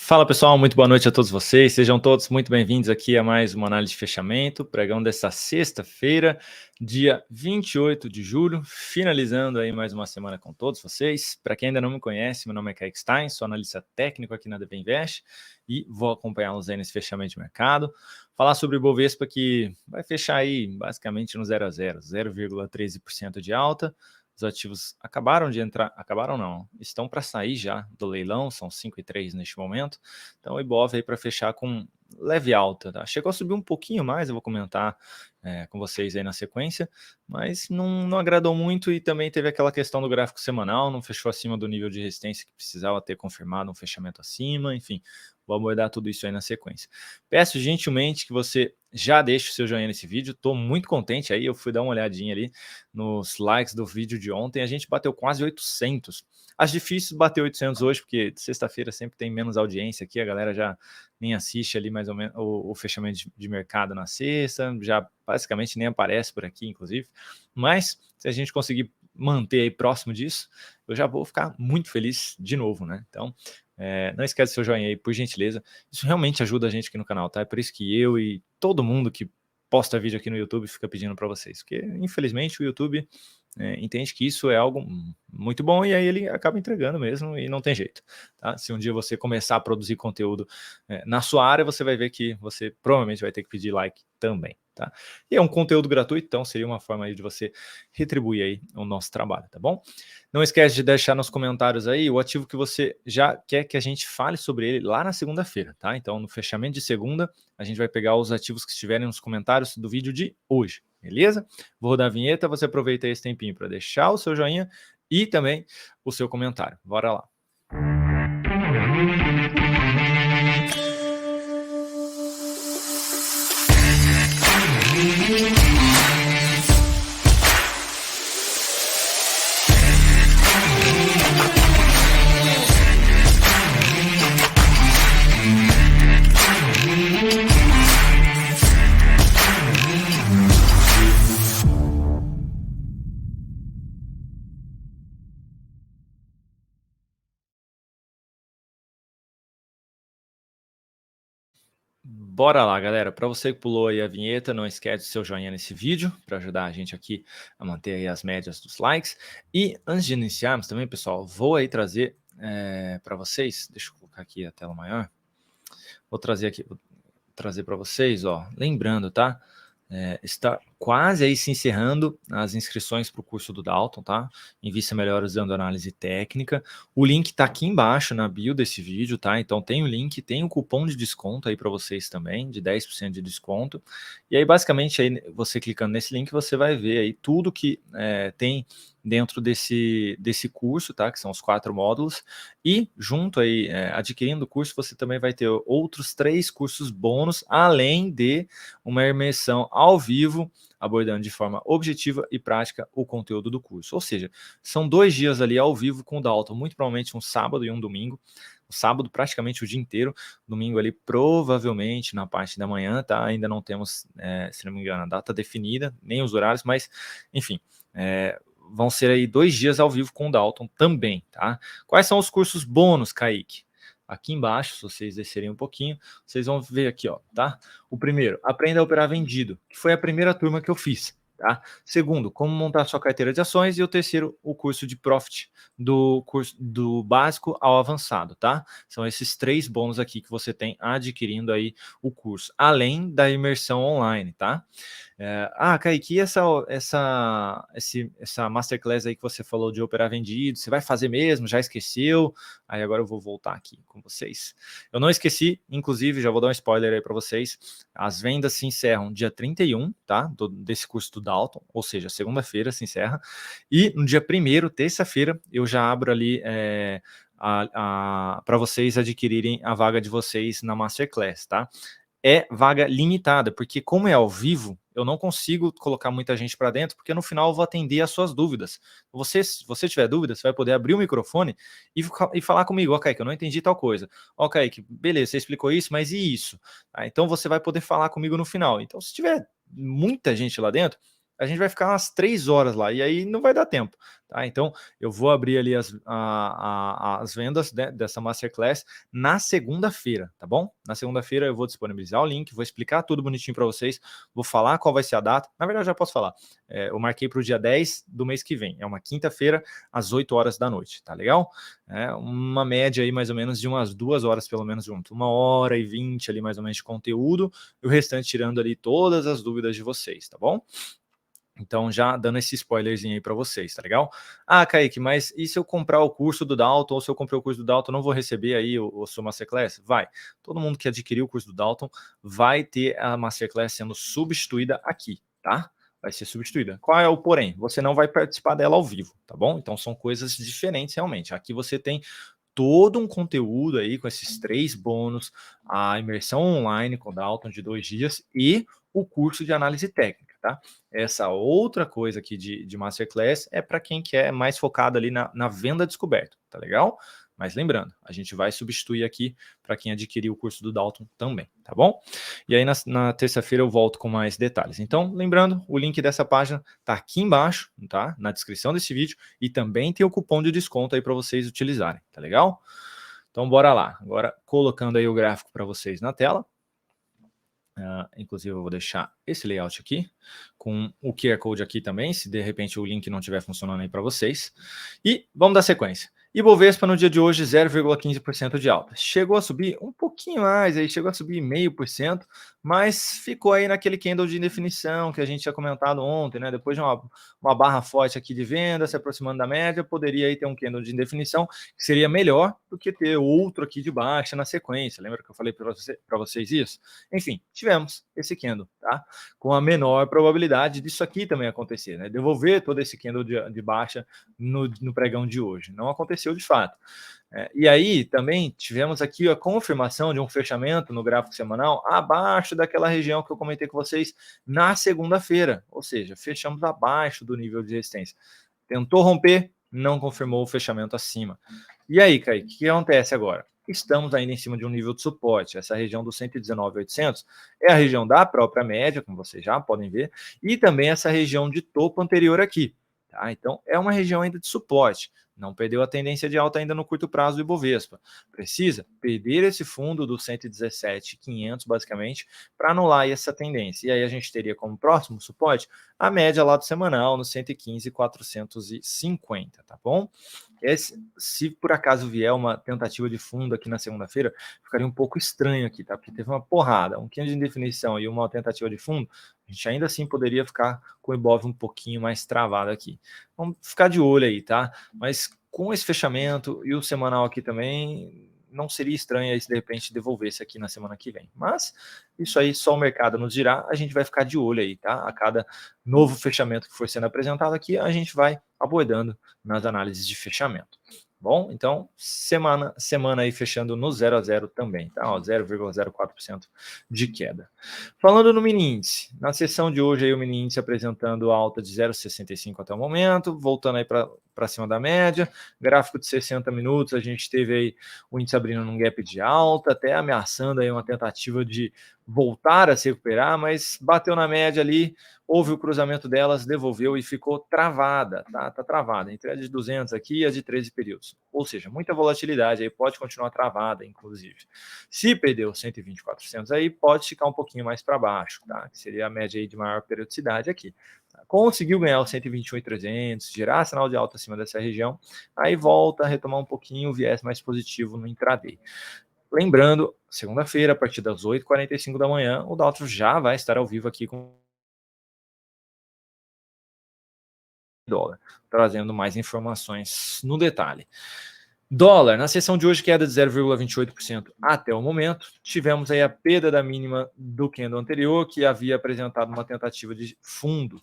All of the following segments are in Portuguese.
Fala pessoal, muito boa noite a todos vocês, sejam todos muito bem-vindos aqui a mais uma análise de fechamento, pregão dessa sexta-feira, dia 28 de julho, finalizando aí mais uma semana com todos vocês. Para quem ainda não me conhece, meu nome é Kaique Stein, sou analista técnico aqui na DB Invest e vou acompanhá-los aí nesse fechamento de mercado, falar sobre o Bovespa que vai fechar aí basicamente no 0 a 0, 0,13% de alta. Os ativos acabaram de entrar, acabaram não, estão para sair já do leilão, são 5,3 neste momento. Então o Ibov aí para fechar com leve alta, tá? Chegou a subir um pouquinho mais, eu vou comentar com vocês aí na sequência, mas não agradou muito e também teve aquela questão do gráfico semanal, não fechou acima do nível de resistência que precisava ter confirmado um fechamento acima, enfim, vou abordar tudo isso aí na sequência. Peço gentilmente que você já deixe o seu joinha nesse vídeo, estou muito contente aí, eu fui dar uma olhadinha ali nos likes do vídeo de ontem, a gente bateu quase 800. Acho difícil bater 800 hoje, porque sexta-feira sempre tem menos audiência aqui, a galera já nem assiste ali mais ou menos o fechamento de mercado na sexta, já basicamente nem aparece por aqui, inclusive. Mas se a gente conseguir manter aí próximo disso, eu já vou ficar muito feliz de novo, né? Então, não esquece do seu joinha aí, por gentileza. Isso realmente ajuda a gente aqui no canal, tá? É por isso que eu e todo mundo que posta vídeo aqui no YouTube fica pedindo para vocês, porque infelizmente o YouTube entende que isso é algo muito bom e aí ele acaba entregando mesmo e não tem jeito, tá? Se um dia você começar a produzir conteúdo na sua área, você vai ver que você provavelmente vai ter que pedir like também, tá? E é um conteúdo gratuito, então seria uma forma aí de você retribuir aí o nosso trabalho, tá bom? Não esquece de deixar nos comentários aí o ativo que você já quer que a gente fale sobre ele lá na segunda-feira, tá? Então no fechamento de segunda, a gente vai pegar os ativos que estiverem nos comentários do vídeo de hoje, beleza? Vou rodar a vinheta, você aproveita esse tempinho para deixar o seu joinha e também o seu comentário. Bora lá. Bora lá, galera. Para você que pulou aí a vinheta, não esquece do seu joinha nesse vídeo para ajudar a gente aqui a manter aí as médias dos likes. E antes de iniciarmos também, pessoal, vou aí trazer para vocês, deixa eu colocar aqui a tela maior. Vou trazer aqui, para vocês, ó, lembrando, tá? Está quase aí se encerrando as inscrições para o curso do Dalton, tá? Invista melhor usando análise técnica. O link está aqui embaixo na bio desse vídeo, tá? Então tem o link, tem o cupom de desconto aí para vocês também, de 10% de desconto. E aí, basicamente, aí, você clicando nesse link, você vai ver aí tudo que tem dentro desse curso, tá? Que são os 4 módulos. E junto aí, adquirindo o curso, você também vai ter outros 3 cursos bônus, além de uma imersão ao vivo, abordando de forma objetiva e prática o conteúdo do curso. Ou seja, são 2 dias ali ao vivo com o Dalton, muito provavelmente um sábado e um domingo. O sábado praticamente o dia inteiro, domingo ali provavelmente na parte da manhã, tá? Ainda não temos, se não me engano, a data definida, nem os horários, mas enfim, vão ser aí 2 dias ao vivo com o Dalton também, tá? Quais são os cursos bônus, Kaique? Aqui embaixo, se vocês descerem um pouquinho, vocês vão ver aqui, ó, tá? O primeiro, aprenda a operar vendido, que foi a primeira turma que eu fiz, tá? Segundo, como montar sua carteira de ações, e o terceiro, o curso de Profit, do curso do básico ao avançado, tá? São esses 3 bônus aqui que você tem adquirindo aí o curso, além da imersão online, tá? Kaique, essa masterclass aí que você falou de operar vendido, você vai fazer mesmo? Já esqueceu? Aí agora eu vou voltar aqui com vocês. Eu não esqueci, inclusive, já vou dar um spoiler aí para vocês. As vendas se encerram dia 31, tá? Desse curso do Dalton, ou seja, segunda-feira se encerra. E no dia 1º, terça-feira, eu já abro ali para vocês adquirirem a vaga de vocês na masterclass, tá? É vaga limitada, porque como é ao vivo, eu não consigo colocar muita gente para dentro, porque no final eu vou atender as suas dúvidas. Se você tiver dúvidas, você vai poder abrir o microfone e falar comigo, ok, que eu não entendi tal coisa. Ok, que beleza, você explicou isso, mas e isso? Então você vai poder falar comigo no final. Então, se tiver muita gente lá dentro, a gente vai ficar umas 3 horas lá, e aí não vai dar tempo, tá? Então, eu vou abrir ali as vendas dessa Masterclass na segunda-feira, tá bom? Na segunda-feira eu vou disponibilizar o link, vou explicar tudo bonitinho para vocês, vou falar qual vai ser a data. Na verdade, já posso falar. Eu marquei para o dia 10 do mês que vem, é uma quinta-feira, às 8 horas da noite, tá legal? Uma média aí mais ou menos de umas 2 horas pelo menos junto, 1h20 ali mais ou menos de conteúdo, e o restante tirando ali todas as dúvidas de vocês, tá bom? Então, já dando esse spoilerzinho aí para vocês, tá legal? Ah, Kaique, mas e se eu comprar o curso do Dalton, ou se eu comprei o curso do Dalton, não vou receber aí o sua Masterclass? Vai. Todo mundo que adquiriu o curso do Dalton vai ter a Masterclass sendo substituída aqui, tá? Vai ser substituída. Qual é o porém? Você não vai participar dela ao vivo, tá bom? Então, são coisas diferentes realmente. Aqui você tem todo um conteúdo aí com esses 3 bônus, a imersão online com o Dalton de 2 dias e o curso de análise técnica, tá? Essa outra coisa aqui de Masterclass é para quem quer mais focado ali na venda descoberta, tá legal? Mas lembrando, a gente vai substituir aqui para quem adquirir o curso do Dalton também, tá bom? E aí na terça-feira eu volto com mais detalhes. Então, lembrando, o link dessa página tá aqui embaixo, tá? Na descrição desse vídeo, e também tem o cupom de desconto aí para vocês utilizarem, tá legal? Então, bora lá. Agora, colocando aí o gráfico para vocês na tela. Inclusive, eu vou deixar esse layout aqui, com o QR Code aqui também, se de repente o link não estiver funcionando aí para vocês. E vamos dar sequência. Ibovespa no dia de hoje 0,15% de alta. Chegou a subir um pouquinho mais, aí chegou a subir 0,5%, mas ficou aí naquele candle de indefinição que a gente tinha comentado ontem, né? Depois de uma barra forte aqui de venda, se aproximando da média, poderia aí ter um candle de indefinição, que seria melhor do que ter outro aqui de baixa na sequência. Lembra que eu falei para vocês isso? Enfim, tivemos esse candle, tá? Com a menor probabilidade disso aqui também acontecer, né? Devolver todo esse candle de baixa no pregão de hoje. Não aconteceu de fato. E aí também tivemos aqui a confirmação de um fechamento no gráfico semanal abaixo daquela região que eu comentei com vocês na segunda-feira, ou seja, fechamos abaixo do nível de resistência. Tentou romper, não confirmou o fechamento acima. E aí, Kaique, o que acontece agora? Estamos ainda em cima de um nível de suporte. Essa região dos 119.800 é a região da própria média, como vocês já podem ver, e também essa região de topo anterior aqui. Tá? Então, é uma região ainda de suporte. Não perdeu a tendência de alta ainda no curto prazo do Ibovespa. Precisa perder esse fundo do 117.500, basicamente, para anular essa tendência. E aí a gente teria como próximo suporte a média lá do semanal no 115.450, tá bom? Se por acaso vier uma tentativa de fundo aqui na segunda-feira, ficaria um pouco estranho aqui, tá? Porque teve uma porrada, um candle de indefinição e uma tentativa de fundo, a gente ainda assim poderia ficar com o Ibov um pouquinho mais travado aqui. Vamos ficar de olho aí, tá? Mas com esse fechamento e o semanal aqui também, não seria estranho aí se de repente devolvesse aqui na semana que vem. Mas isso aí só o mercado nos dirá, a gente vai ficar de olho aí, tá? A cada novo fechamento que for sendo apresentado aqui, a gente vai abordando nas análises de fechamento. Bom, então, semana aí fechando no 0 a 0 também, tá? 0,04% de queda. Falando no mini índice, na sessão de hoje aí o mini índice apresentando alta de 0,65 até o momento, voltando aí para cima da média, gráfico de 60 minutos, a gente teve aí o índice abrindo num gap de alta, até ameaçando aí uma tentativa de voltar a se recuperar, mas bateu na média ali, houve o cruzamento delas, devolveu e ficou travada, tá? Tá travada, entre a de 200 aqui e a de 13 períodos. Ou seja, muita volatilidade aí, pode continuar travada, inclusive. Se perdeu 120.400 aí, pode ficar um pouquinho mais para baixo, tá? Que seria a média aí de maior periodicidade aqui. Conseguiu ganhar o 121.300, gerar sinal de alta acima dessa região, aí volta a retomar um pouquinho o viés mais positivo no intraday. Lembrando, segunda-feira, a partir das 8h45 da manhã, o Daltro já vai estar ao vivo aqui com dólar, trazendo mais informações no detalhe. Dólar, na sessão de hoje, queda de 0,28% até o momento. Tivemos aí a perda da mínima do candle anterior, que havia apresentado uma tentativa de fundo.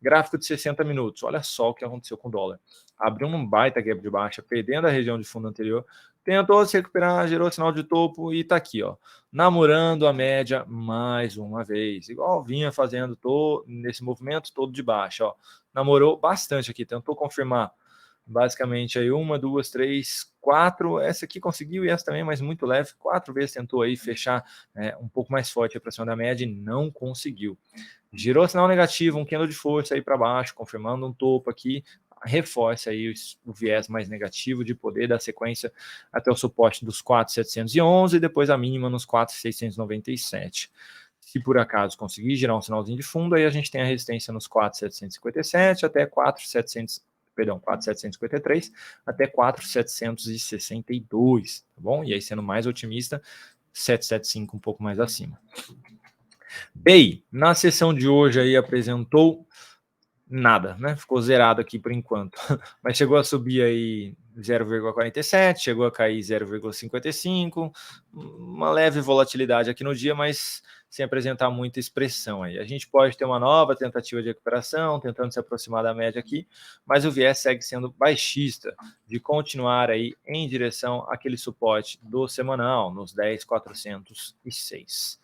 Gráfico de 60 minutos. Olha só o que aconteceu com o dólar. Abriu um baita gap de baixa, perdendo a região de fundo anterior. Tentou se recuperar, gerou sinal de topo e tá aqui, ó, namorando a média mais uma vez. Igual vinha fazendo nesse movimento todo de baixa, ó. Namorou bastante aqui, tentou confirmar basicamente aí 1, 2, 3, 4, essa aqui conseguiu e essa também, mas muito leve, 4 vezes tentou aí fechar um pouco mais forte para cima da média e não conseguiu. Girou sinal negativo, um candle de força aí para baixo, confirmando um topo aqui, reforça aí o viés mais negativo de poder dar sequência até o suporte dos 4.711 e depois a mínima nos 4.697. Se por acaso conseguir girar um sinalzinho de fundo, aí a gente tem a resistência nos 4.757 até 4.700, perdão, 4.753 até 4.762, tá bom? E aí, sendo mais otimista, 775 um pouco mais acima. BEI, na sessão de hoje aí apresentou nada, né? Ficou zerado aqui por enquanto, mas chegou a subir aí 0,47, chegou a cair 0,55, uma leve volatilidade aqui no dia, mas sem apresentar muita expressão aí. A gente pode ter uma nova tentativa de recuperação, tentando se aproximar da média aqui, mas o viés segue sendo baixista, de continuar aí em direção àquele suporte do semanal, nos 10.406.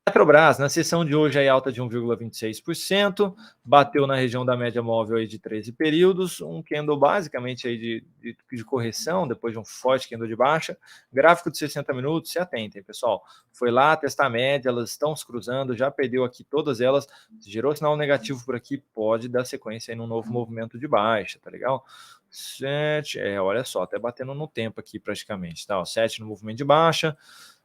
Petrobras, na sessão de hoje, aí alta de 1,26%, bateu na região da média móvel aí de 13 períodos, um candle basicamente aí de correção, depois de um forte candle de baixa. Gráfico de 60 minutos, se atentem, pessoal. Foi lá testar a média, elas estão se cruzando, já perdeu aqui todas elas, gerou sinal negativo por aqui, pode dar sequência aí num novo movimento de baixa, tá legal? 7, olha só, até batendo no tempo aqui praticamente, tá? 7 no movimento de baixa,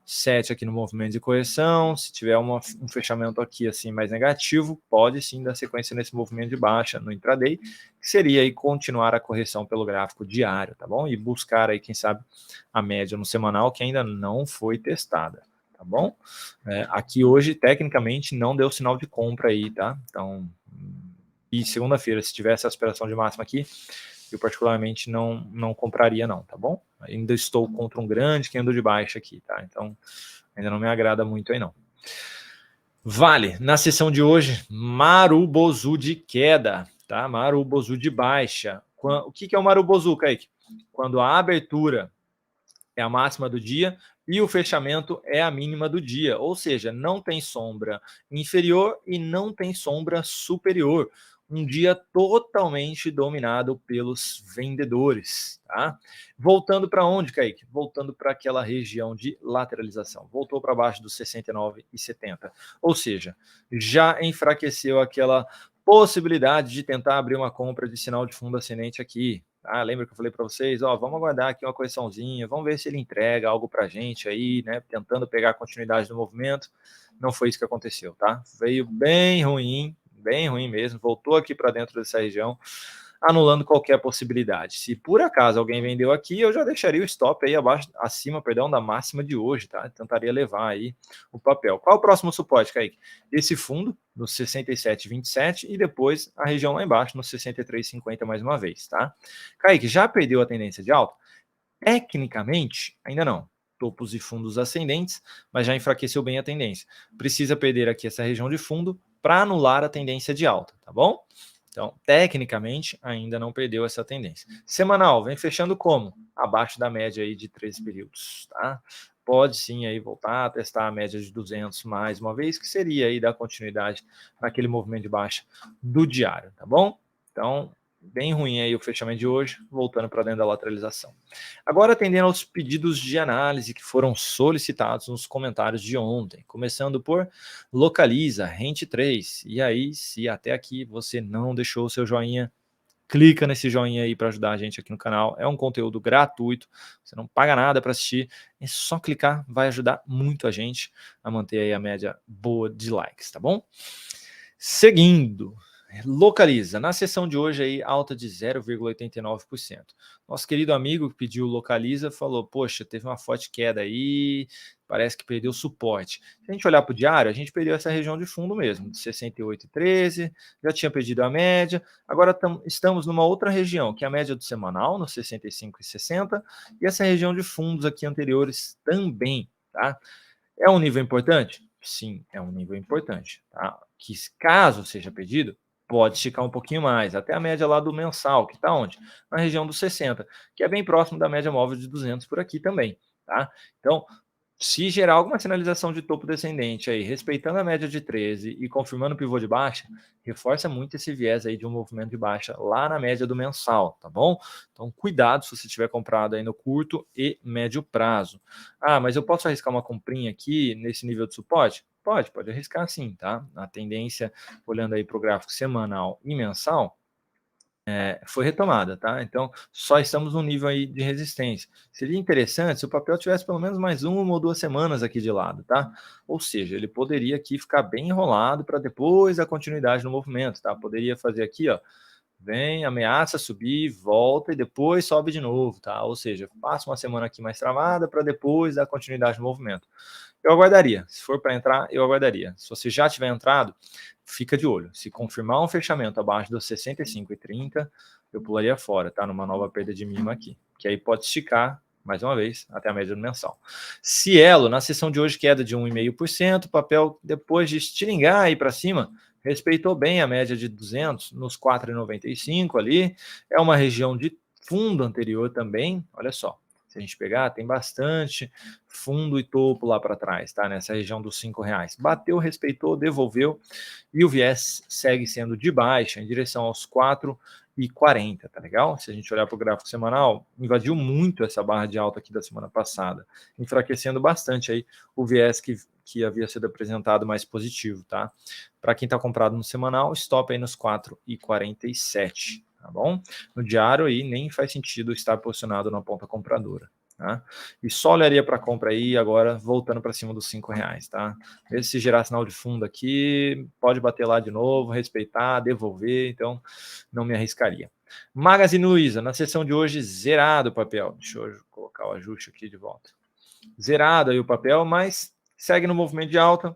7 aqui no movimento de correção. Se tiver um fechamento aqui assim mais negativo, pode sim dar sequência nesse movimento de baixa no intraday, que seria aí continuar a correção pelo gráfico diário, tá bom? E buscar aí, quem sabe, a média no semanal que ainda não foi testada, tá bom? Aqui hoje, tecnicamente, não deu sinal de compra aí, tá? Então, e segunda-feira, se tiver essa aspiração de máxima aqui, eu particularmente não compraria não, tá bom? Ainda estou contra um grande candle de baixa aqui, tá? Então, ainda não me agrada muito aí não. Vale, na sessão de hoje, Marubozu de queda, tá? Marubozu de baixa. O que é o Marubozu, Kaique? Quando a abertura é a máxima do dia e o fechamento é a mínima do dia, ou seja, não tem sombra inferior e não tem sombra superior. Um dia totalmente dominado pelos vendedores, tá? Voltando para onde, Kaique? Voltando para aquela região de lateralização. Voltou para baixo dos 69,70. Ou seja, já enfraqueceu aquela possibilidade de tentar abrir uma compra de sinal de fundo ascendente aqui. Lembra que eu falei para vocês, vamos aguardar aqui uma correçãozinha, vamos ver se ele entrega algo para a gente aí, né? Tentando pegar a continuidade do movimento. Não foi isso que aconteceu, tá? Veio bem ruim mesmo, voltou aqui para dentro dessa região, anulando qualquer possibilidade. Se por acaso alguém vendeu aqui, eu já deixaria o stop aí acima da máxima de hoje, tá? Tentaria levar aí o papel. Qual o próximo suporte, Kaique? Esse fundo, no 67,27 e depois a região lá embaixo, no 63,50 mais uma vez, tá? Kaique, já perdeu a tendência de alta? Tecnicamente, ainda não. Topos e fundos ascendentes, mas já enfraqueceu bem a tendência. Precisa perder aqui essa região de fundo para anular a tendência de alta, tá bom? Então, tecnicamente, ainda não perdeu essa tendência. Semanal, vem fechando como? Abaixo da média aí de 13 períodos, tá? Pode sim aí voltar a testar a média de 200 mais uma vez, que seria aí dar continuidade naquele movimento de baixa do diário, tá bom? Então, bem ruim aí o fechamento de hoje, voltando para dentro da lateralização. Agora, atendendo aos pedidos de análise que foram solicitados nos comentários de ontem, começando por Localiza, Rente 3. E aí, se até aqui você não deixou o seu joinha, clica nesse joinha aí para ajudar a gente aqui no canal. É um conteúdo gratuito, você não paga nada para assistir, é só clicar, vai ajudar muito a gente a manter aí a média boa de likes, tá bom? Seguindo, Localiza, na sessão de hoje aí, alta de 0,89%. Nosso querido amigo que pediu Localiza falou, poxa, teve uma forte queda aí, parece que perdeu suporte. Se a gente olhar para o diário, a gente perdeu essa região de fundo mesmo, de 68,13, já tinha perdido a média, agora estamos numa outra região, que é a média do semanal, no 65,60, e essa região de fundos aqui anteriores também, tá? É um nível importante? Sim, é um nível importante, tá? Que caso seja pedido, pode esticar um pouquinho mais, até a média lá do mensal, que está onde? Na região dos 60, que é bem próximo da média móvel de 200 por aqui também, tá? Então, Se gerar alguma sinalização de topo descendente aí, respeitando a média de 13 e confirmando o pivô de baixa, reforça muito esse viés aí de um movimento de baixa lá na média do mensal, tá bom? Então, cuidado se você tiver comprado aí no curto e médio prazo. Ah, mas eu posso arriscar uma comprinha aqui nesse nível de suporte? Pode arriscar sim, tá? A tendência, olhando aí para o gráfico semanal e mensal, foi retomada, tá? Então, só estamos num nível aí de resistência. Seria interessante se o papel tivesse pelo menos mais 1 ou 2 semanas aqui de lado, tá? Ou seja, ele poderia aqui ficar bem enrolado para depois a continuidade no movimento, tá? Poderia fazer aqui, ó, vem, ameaça subir, volta e depois sobe de novo, tá? Ou seja, passa uma semana aqui mais travada para depois dar continuidade no movimento. Eu aguardaria. Se for para entrar, eu aguardaria. Se você já tiver entrado, fica de olho. Se confirmar um fechamento abaixo dos 65,30, eu pularia fora, tá? Numa nova perda de mínima aqui. Que aí pode esticar, mais uma vez, até a média do mensal. Cielo, na sessão de hoje, queda de 1,5%. Papel, depois de estilingar aí para cima, respeitou bem a média de 200 nos 4,95 ali. É uma região de fundo anterior também. Olha só. Se a gente pegar, tem bastante fundo e topo lá para trás, tá? Nessa região dos R$ 5. Bateu, respeitou, devolveu e o viés segue sendo de baixa em direção aos 4,40, tá legal? Se a gente olhar para o gráfico semanal, invadiu muito essa barra de alta aqui da semana passada, enfraquecendo bastante aí o viés que havia sido apresentado mais positivo, tá? Para quem está comprado no semanal, stop aí nos 4,47. Tá bom? No diário aí nem faz sentido estar posicionado na ponta compradora. Tá? E só olharia para compra aí agora voltando para cima dos R$ 5, tá? Mesmo se gerar sinal de fundo aqui, pode bater lá de novo, respeitar, devolver, então não me arriscaria. Magazine Luiza, na sessão de hoje, zerado o papel. Deixa eu colocar o ajuste aqui de volta. Zerado aí o papel, mas segue no movimento de alta,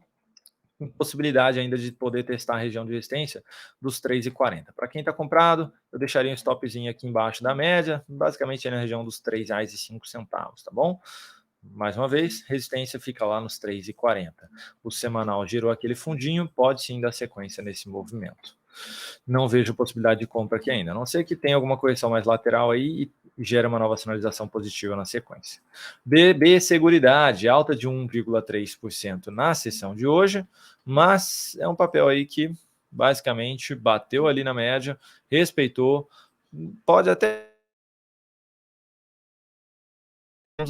com possibilidade ainda de poder testar a região de resistência dos 3,40. Para quem está comprado, eu deixaria um stopzinho aqui embaixo da média, basicamente na região dos R$ 3,05, tá bom? Mais uma vez, resistência fica lá nos 3,40. O semanal girou aquele fundinho, pode sim dar sequência nesse movimento. Não vejo possibilidade de compra aqui ainda, a não ser que tenha alguma correção mais lateral aí e gera uma nova sinalização positiva na sequência. BB Seguridade, alta de 1,3% na sessão de hoje, mas é um papel aí que basicamente bateu ali na média, respeitou, pode até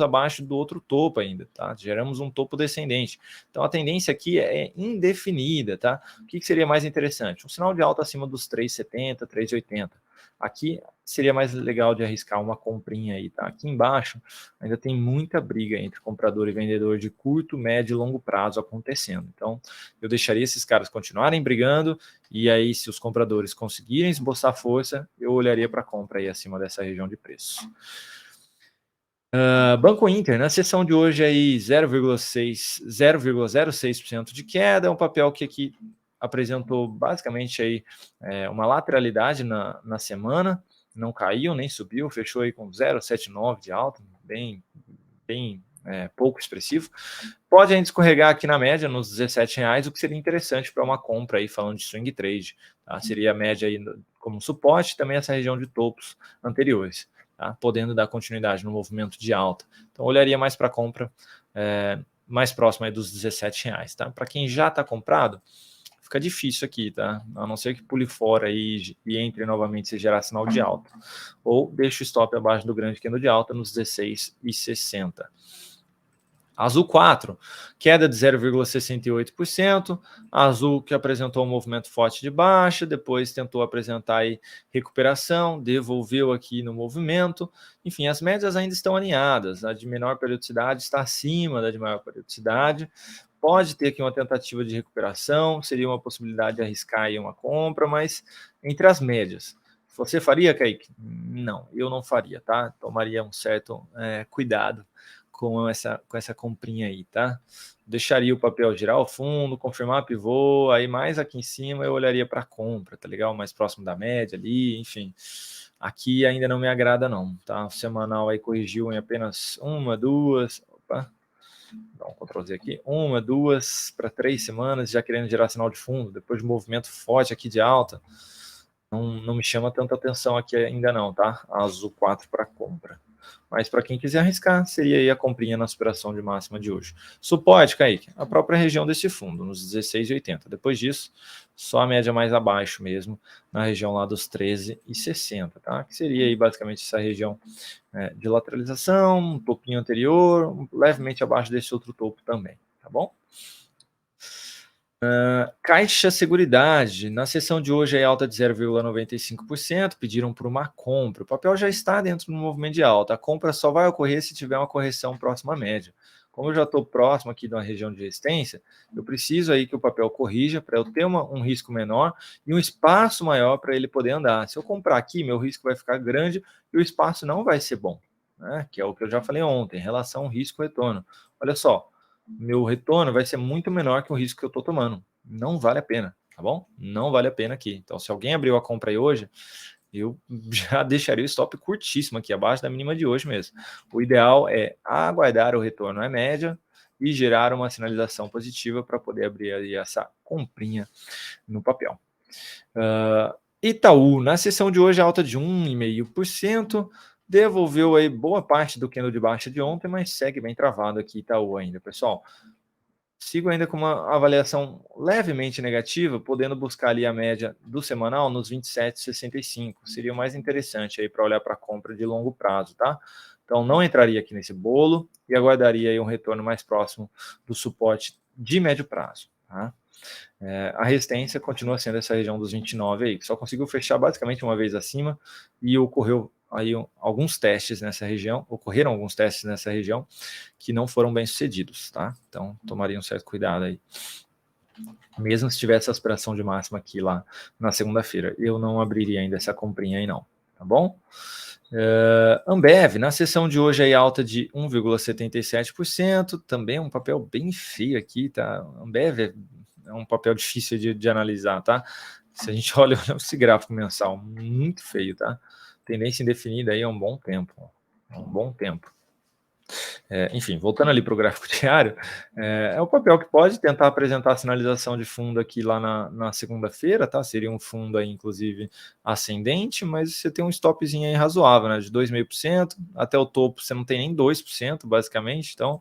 abaixo do outro topo ainda, tá? Geramos um topo descendente. Então a tendência aqui é indefinida, tá? O que seria mais interessante? Um sinal de alta acima dos 3,70, 3,80. Aqui seria mais legal de arriscar uma comprinha aí, tá? Aqui embaixo ainda tem muita briga entre comprador e vendedor de curto, médio e longo prazo acontecendo. Então eu deixaria esses caras continuarem brigando e aí se os compradores conseguirem esboçar força, eu olharia para compra aí acima dessa região de preço. Banco Inter, na sessão de hoje aí 0,06% de queda, é um papel que aqui apresentou basicamente aí uma lateralidade na semana, não caiu nem subiu, fechou aí com 0,79 de alta, bem pouco expressivo. Pode ainda escorregar aqui na média nos R$ 17, o que seria interessante para uma compra aí falando de swing trade, tá? Seria a média aí como suporte, também essa região de topos anteriores. Tá? Podendo dar continuidade no movimento de alta. Então, olharia mais para compra mais próximo aí dos R$ 17. Tá? Para quem já está comprado, fica difícil aqui, tá? A não ser que pule fora e entre novamente se gerar sinal de alta. Ou deixe o stop abaixo do grande candle de alta nos 16,60. Azul 4, queda de 0,68%. Azul que apresentou um movimento forte de baixa, depois tentou apresentar aí recuperação, devolveu aqui no movimento. Enfim, as médias ainda estão alinhadas. A de menor periodicidade está acima da de maior periodicidade. Pode ter aqui uma tentativa de recuperação, seria uma possibilidade de arriscar aí uma compra, mas entre as médias. Você faria, Kaique? Não, eu não faria, tá? Tomaria um certo cuidado com essa comprinha aí, tá? Deixaria o papel girar ao fundo, confirmar pivô, aí mais aqui em cima eu olharia para compra, tá legal? Mais próximo da média ali, enfim. Aqui ainda não me agrada não, tá? O semanal aí corrigiu em apenas uma, duas, opa, dá um Ctrl Z aqui, 1, 2 para 3 semanas, já querendo gerar sinal de fundo, depois de um movimento forte aqui de alta, não me chama tanta atenção aqui ainda não, tá? Azul 4 para compra. Mas para quem quiser arriscar, seria aí a comprinha na superação de máxima de hoje. Suporte, Kaique, a própria região desse fundo, nos 16,80. Depois disso, só a média mais abaixo mesmo, na região lá dos 13,60, tá? Que seria aí basicamente essa região de lateralização, um topinho anterior, levemente abaixo desse outro topo também, tá bom? Caixa Seguridade, na sessão de hoje é alta de 0,95%, pediram por uma compra. O papel já está dentro do movimento de alta. A compra só vai ocorrer se tiver uma correção próxima à média. Como eu já estou próximo aqui de uma região de resistência, eu preciso aí que o papel corrija para eu ter um risco menor e um espaço maior para ele poder andar. Se eu comprar aqui, meu risco vai ficar grande e o espaço não vai ser bom, né? Que é o que eu já falei ontem, em relação risco-retorno. Olha só, meu retorno vai ser muito menor que o risco que eu estou tomando. Não vale a pena, tá bom? Não vale a pena aqui. Então, se alguém abriu a compra aí hoje, eu já deixaria o stop curtíssimo aqui, abaixo da mínima de hoje mesmo. O ideal é aguardar o retorno à média e gerar uma sinalização positiva para poder abrir aí essa comprinha no papel. Itaú, na sessão de hoje, alta de 1,5%, devolveu aí boa parte do candle de baixa de ontem, mas segue bem travado aqui Itaú ainda, pessoal. Sigo ainda com uma avaliação levemente negativa, podendo buscar ali a média do semanal nos 27,65. Seria o mais interessante aí para olhar para a compra de longo prazo, tá? Então não entraria aqui nesse bolo e aguardaria aí um retorno mais próximo do suporte de médio prazo, tá? A resistência continua sendo essa região dos 29 aí, que só conseguiu fechar basicamente uma vez acima e ocorreram alguns testes nessa região que não foram bem sucedidos, tá? Então tomaria um certo cuidado aí. Mesmo se tivesse aspiração de máxima aqui lá na segunda-feira, eu não abriria ainda essa comprinha aí não, tá bom? Ambev, na sessão de hoje aí alta de 1,77%, também um papel bem feio aqui, tá? Ambev é um papel difícil de analisar, tá? Se a gente olha esse gráfico mensal, muito feio, tá? Tendência indefinida aí há um bom tempo, enfim, voltando ali para o gráfico diário, é o papel que pode tentar apresentar a sinalização de fundo aqui lá na segunda-feira, tá? Seria um fundo aí, inclusive, ascendente, mas você tem um stopzinho aí razoável, né? De 2,5%, até o topo você não tem nem 2%, basicamente, então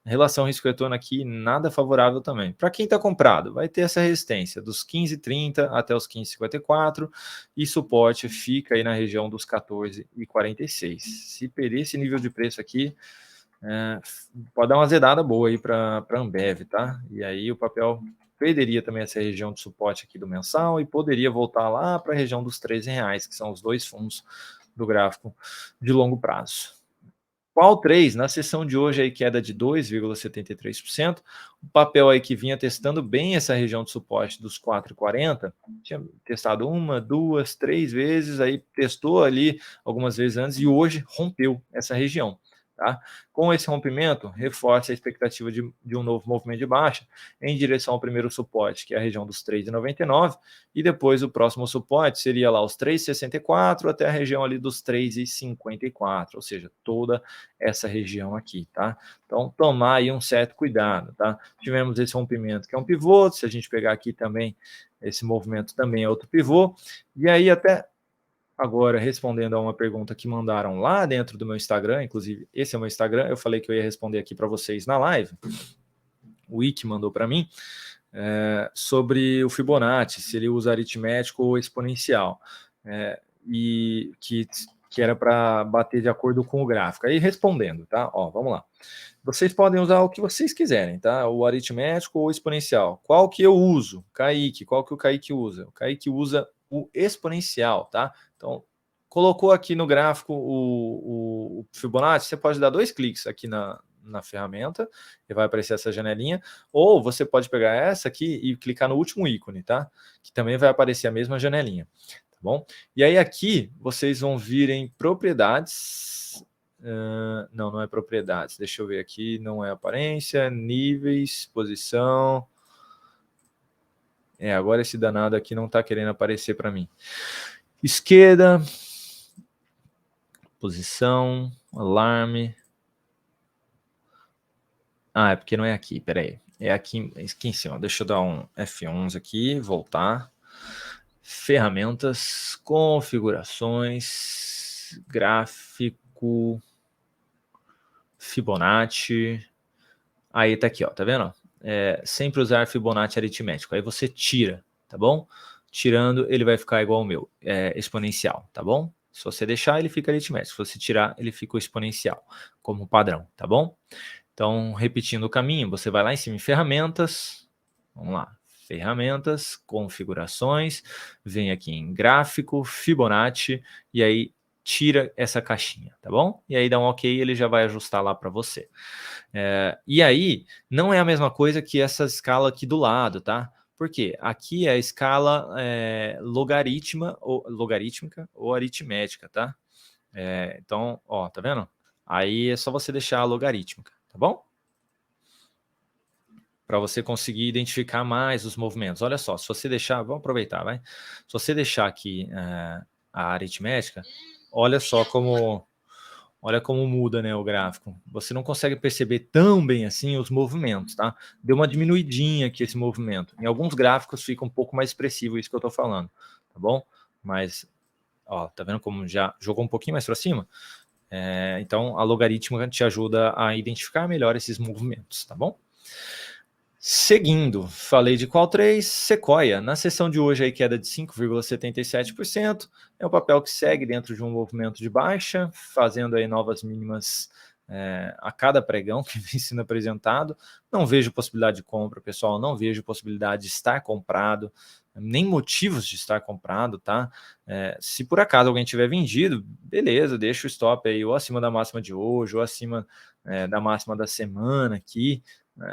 relação risco-retorno aqui, nada favorável também. Para quem está comprado, vai ter essa resistência dos 15,30 até os 15,54 e suporte fica aí na região dos 14,46. Se perder esse nível de preço aqui, pode dar uma azedada boa aí para a Ambev, tá? E aí o papel perderia também essa região de suporte aqui do mensal e poderia voltar lá para a região dos R$13, que são os dois fundos do gráfico de longo prazo. Qual 3, na sessão de hoje aí queda de 2,73%, o papel aí que vinha testando bem essa região de suporte dos 4,40, tinha testado uma, duas, três vezes, aí testou ali algumas vezes antes e hoje rompeu essa região. Tá? Com esse rompimento, reforça a expectativa de um novo movimento de baixa em direção ao primeiro suporte, que é a região dos 3,99, e depois o próximo suporte seria lá os 3,64 até a região ali dos 3,54, ou seja, toda essa região aqui, tá? Então, tomar aí um certo cuidado, tá? Tivemos esse rompimento que é um pivô, se a gente pegar aqui também, esse movimento também é outro pivô, e aí até agora, respondendo a uma pergunta que mandaram lá dentro do meu Instagram, inclusive esse é o meu Instagram, eu falei que eu ia responder aqui para vocês na live, o Ike mandou para mim, sobre o Fibonacci, se ele usa aritmético ou exponencial, e que era para bater de acordo com o gráfico. Aí respondendo, tá? Ó, vamos lá. Vocês podem usar o que vocês quiserem, tá? O aritmético ou o exponencial. Qual que eu uso? Kaique, qual que o Kaique usa? O Kaique usa o exponencial, tá? Então, colocou aqui no gráfico o Fibonacci, você pode dar 2 cliques aqui na ferramenta e vai aparecer essa janelinha, ou você pode pegar essa aqui e clicar no último ícone, tá? Que também vai aparecer a mesma janelinha, tá bom? E aí aqui vocês vão vir em propriedades, não é propriedades, deixa eu ver aqui, não é aparência, níveis, posição, agora esse danado aqui não está querendo aparecer para mim. Esquerda, posição, alarme. É porque não é aqui, peraí. É aqui em cima. Deixa eu dar um F11 aqui, voltar. Ferramentas, configurações, gráfico. Fibonacci. Aí tá aqui, ó, tá vendo? Sempre usar Fibonacci aritmético. Aí você tira, tá bom? Tirando, ele vai ficar igual ao meu, exponencial, tá bom? Se você deixar, ele fica aritmético. Se você tirar, ele fica o exponencial, como padrão, tá bom? Então, repetindo o caminho, você vai lá em cima em ferramentas, vamos lá, ferramentas, configurações, vem aqui em gráfico, Fibonacci, e aí tira essa caixinha, tá bom? E aí dá um ok, ele já vai ajustar lá para você. E aí, não é a mesma coisa que essa escala aqui do lado, tá? Por quê? Aqui é a escala logarítmica ou aritmética, tá? Então, ó, tá vendo? Aí é só você deixar a logarítmica, tá bom? Para você conseguir identificar mais os movimentos. Olha só, se você deixar, vamos aproveitar, vai. Se você deixar aqui a aritmética, olha só como muda, né, o gráfico. Você não consegue perceber tão bem assim os movimentos, tá? Deu uma diminuidinha aqui esse movimento. Em alguns gráficos fica um pouco mais expressivo isso que eu tô falando, tá bom? Mas, ó, tá vendo como já jogou um pouquinho mais para cima? Então, a logarítmica te ajuda a identificar melhor esses movimentos, tá bom? Seguindo, falei de qual 3? Sequoia. Na sessão de hoje, aí queda de 5,77%. É um papel que segue dentro de um movimento de baixa, fazendo aí novas mínimas a cada pregão que vem sendo apresentado. Não vejo possibilidade de compra, pessoal. Não vejo possibilidade de estar comprado, nem motivos de estar comprado, tá? Se por acaso alguém tiver vendido, beleza, deixa o stop aí ou acima da máxima de hoje, ou acima da máxima da semana aqui,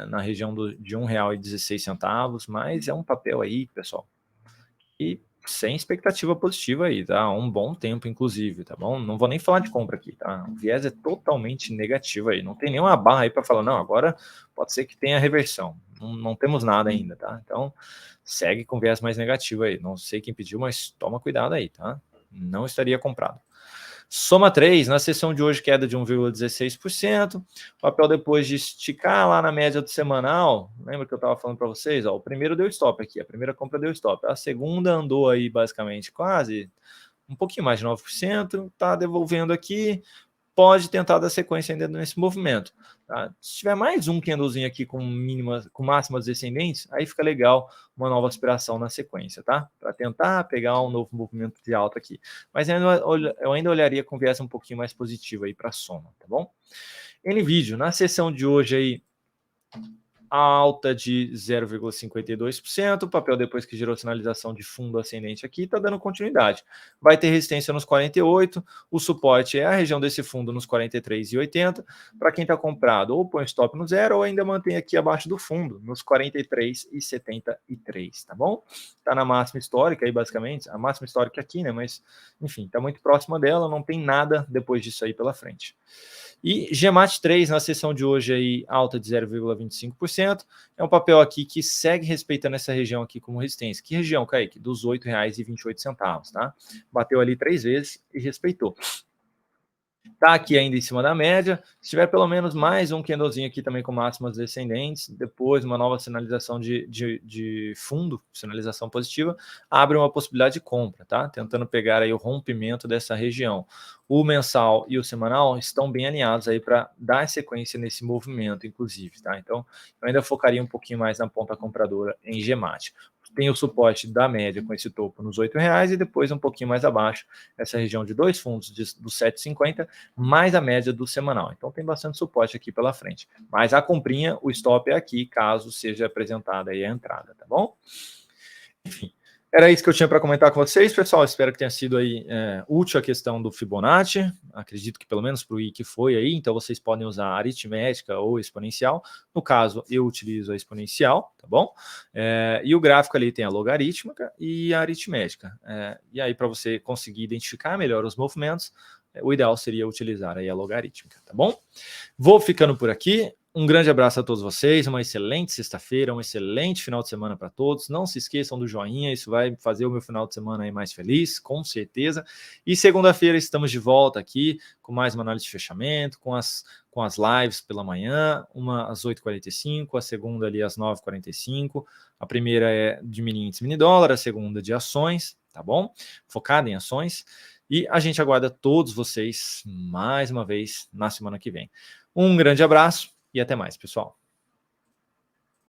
na região de R$1,16, mas é um papel aí, pessoal, e sem expectativa positiva aí, tá? Há um bom tempo, inclusive, tá bom? Não vou nem falar de compra aqui, tá? O viés é totalmente negativo aí, não tem nenhuma barra aí para falar, não, agora pode ser que tenha reversão. Não temos nada ainda, tá? Então, segue com viés mais negativo aí. Não sei quem pediu, mas toma cuidado aí, tá? Não estaria comprado. Soma 3, na sessão de hoje, queda de 1,16%. Papel depois de esticar lá na média do semanal, lembra que eu estava falando para vocês? Ó, o primeiro deu stop aqui, a primeira compra deu stop. A segunda andou aí basicamente quase um pouquinho mais de 9%, está devolvendo aqui, pode tentar dar sequência ainda nesse movimento. Tá? Se tiver mais um candlezinho aqui com máximas descendentes, aí fica legal uma nova aspiração na sequência, tá? Para tentar pegar um novo movimento de alta aqui. Mas eu ainda olharia com viés um pouquinho mais positivo aí para a soma, tá bom? NVIDIA, na sessão de hoje aí, alta de 0,52%, o papel depois que gerou sinalização de fundo ascendente aqui, está dando continuidade. Vai ter resistência nos 48, o suporte é a região desse fundo nos 43,80, para quem está comprado, ou põe stop no zero, ou ainda mantém aqui abaixo do fundo, nos 43,73, tá bom? Está na máxima histórica aí, basicamente, a máxima histórica aqui, né, mas, enfim, está muito próxima dela, não tem nada depois disso aí pela frente. E GEMAT 3 na sessão de hoje aí alta de 0,25%, é um papel aqui que segue respeitando essa região aqui como resistência. Que região, Kaique? Dos R$ 8,28, tá? Bateu ali 3 vezes e respeitou. Tá aqui ainda em cima da média. Se tiver pelo menos mais um candlezinho aqui também com máximas descendentes, depois uma nova sinalização de fundo, sinalização positiva, abre uma possibilidade de compra, tá? Tentando pegar aí o rompimento dessa região. O mensal e o semanal estão bem alinhados aí para dar sequência nesse movimento, inclusive, tá? Então, eu ainda focaria um pouquinho mais na ponta compradora em GEMAT. Tem o suporte da média com esse topo nos R$ 8,00 e depois um pouquinho mais abaixo, essa região de dois fundos dos 7,50, mais a média do semanal. Então tem bastante suporte aqui pela frente. Mas a comprinha, o stop é aqui, caso seja apresentada aí a entrada, tá bom? Enfim, era isso que eu tinha para comentar com vocês, pessoal. Espero que tenha sido aí útil a questão do Fibonacci. Acredito que pelo menos para o I que foi aí. Então vocês podem usar aritmética ou exponencial. No caso, eu utilizo a exponencial, tá bom? E o gráfico ali tem a logarítmica e a aritmética. E aí, para você conseguir identificar melhor os movimentos, o ideal seria utilizar aí a logarítmica, tá bom? Vou ficando por aqui. Um grande abraço a todos vocês, uma excelente sexta-feira, um excelente final de semana para todos. Não se esqueçam do joinha, isso vai fazer o meu final de semana aí mais feliz, com certeza. E segunda-feira estamos de volta aqui com mais uma análise de fechamento, com as lives pela manhã, uma às 8h45, a segunda ali às 9h45. A primeira é de mini índice, mini dólar, a segunda de ações, tá bom? Focada em ações. E a gente aguarda todos vocês mais uma vez na semana que vem. Um grande abraço e até mais, pessoal.